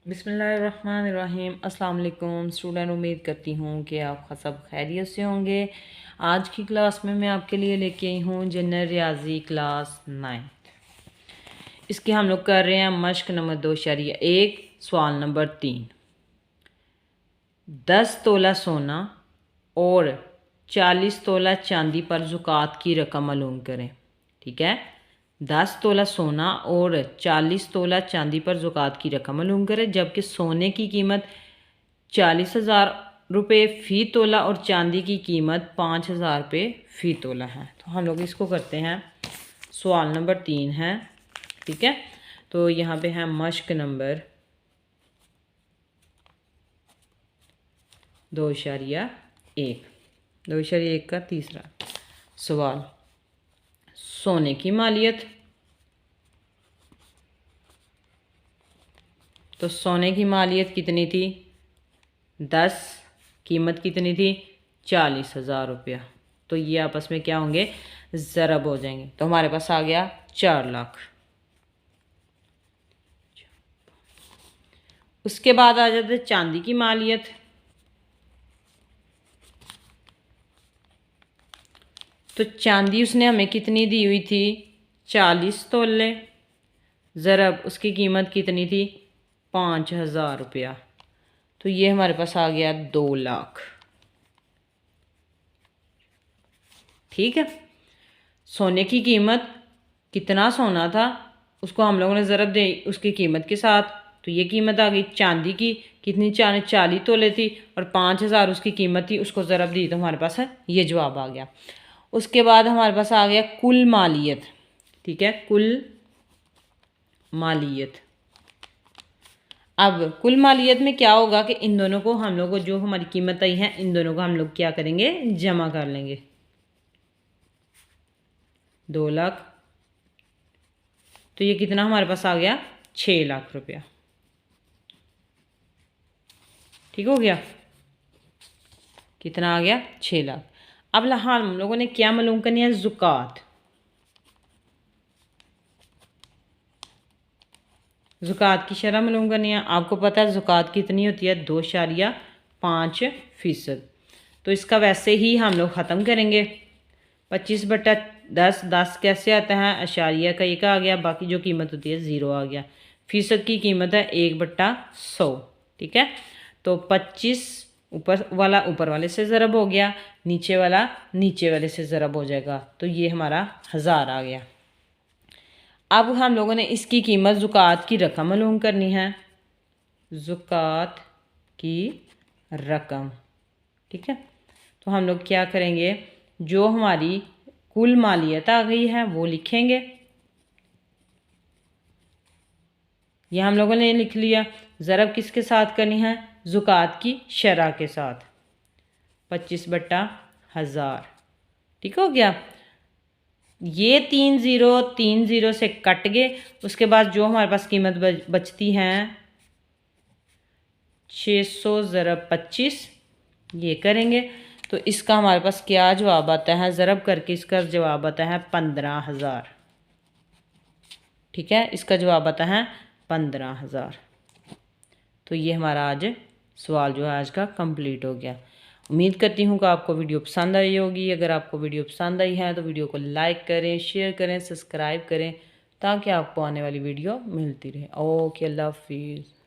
बिस्मिल्लाहिर्रहमानिर्रहीम। अस्सलाम वालेकुम स्टूडेंट, उम्मीद करती हूँ कि आप सब खैरियत से होंगे। आज की क्लास में मैं आपके लिए लेके आई हूँ जनरल रियाजी क्लास 9। इसके हम लोग कर रहे हैं मश्क नंबर 2.1 सवाल नंबर 3। 10 तोला सोना और 40 तोला चांदी पर ज़कात की रकम मालूम करें। ठीक है, 10 तोला सोना और 40 तोला चांदी पर ज़कात की रकम मालूम करें, जबकि सोने की कीमत 40,000 रुपये फ़ी तोला और चांदी की कीमत 5,000 रुपये फ़ी तोला है। तो हम लोग इसको करते हैं। सवाल नंबर 3 है। ठीक है, तो यहाँ पे है मश्क नंबर 2.1। 2.1 का तीसरा सवाल। सोने की मालियत। तो सोने की मालियत कितनी थी? 10। कीमत कितनी थी? 40,000 रुपया। तो ये आपस में क्या होंगे? ज़रब हो जाएंगे। तो हमारे पास आ गया 4 लाख। उसके बाद आ जाते चांदी की मालियत। तो चांदी उसने हमें कितनी दी हुई थी? 40 तोले। ज़रब उसकी कीमत कितनी थी? 5,000 रुपया। तो ये हमारे पास आ गया 2 लाख। ठीक है, सोने की कीमत, कितना सोना था उसको हम लोगों ने ज़रब दे उसकी कीमत के साथ। तो ये कीमत आ गई। चांदी की कितनी? 40 तोले थी और 5,000 उसकी कीमत थी, उसको ज़रब दी तो हमारे पास है ये जवाब आ गया। उसके बाद हमारे पास आ गया कुल मालियत। ठीक है, कुल मालियत। अब कुल मालियत में क्या होगा कि इन दोनों को हम लोग को जो हमारी कीमत आई है इन दोनों को हम लोग क्या करेंगे? जमा कर लेंगे। 2 लाख। तो ये कितना हमारे पास आ गया? 6 लाख रुपया। ठीक हो गया। कितना आ गया? 6 लाख। अब लहाल हम लोगों ने क्या मालूम करनी है? ज़कात। ज़कात की शरह मालूम करनी है। आपको पता है ज़कात कितनी होती है? 2.5%। तो इसका वैसे ही हम लोग ख़त्म करेंगे। 25/10। 10 कैसे आता है? अशारिया का एक आ गया, बाकी जो कीमत होती है 0 आ गया। फ़ीसद की कीमत है 1/100। ठीक है, तो 25 ऊपर वाले से ज़रब हो गया, नीचे वाला नीचे वाले से ज़रब हो जाएगा। तो ये हमारा 1000 आ गया। अब हम लोगों ने इसकी कीमत ज़कात की रकम मालूम करनी है। ज़कात की रकम। ठीक है, तो हम लोग क्या करेंगे? जो हमारी कुल मालियत आ गई है वो लिखेंगे। ये हम लोगों ने लिख लिया। ज़रब किसके साथ करनी है? ज़कात की शरह के साथ। 25/1000। ठीक हो गया। ये 3 0 से कट गए। उसके बाद जो हमारे पास कीमत बचती है 600 ज़रब 25, ये करेंगे। तो इसका हमारे पास क्या जवाब आता है? ज़रब करके इसका जवाब आता है 15,000। ठीक है, इसका जवाब आता है 15,000। तो ये हमारा आज सवाल जो है आज का कंप्लीट हो गया। उम्मीद करती हूँ कि आपको वीडियो पसंद आई होगी। अगर आपको वीडियो पसंद आई है तो वीडियो को लाइक करें, शेयर करें, सब्सक्राइब करें, ताकि आपको आने वाली वीडियो मिलती रहे। ओके, अल्लाह हाफिज़।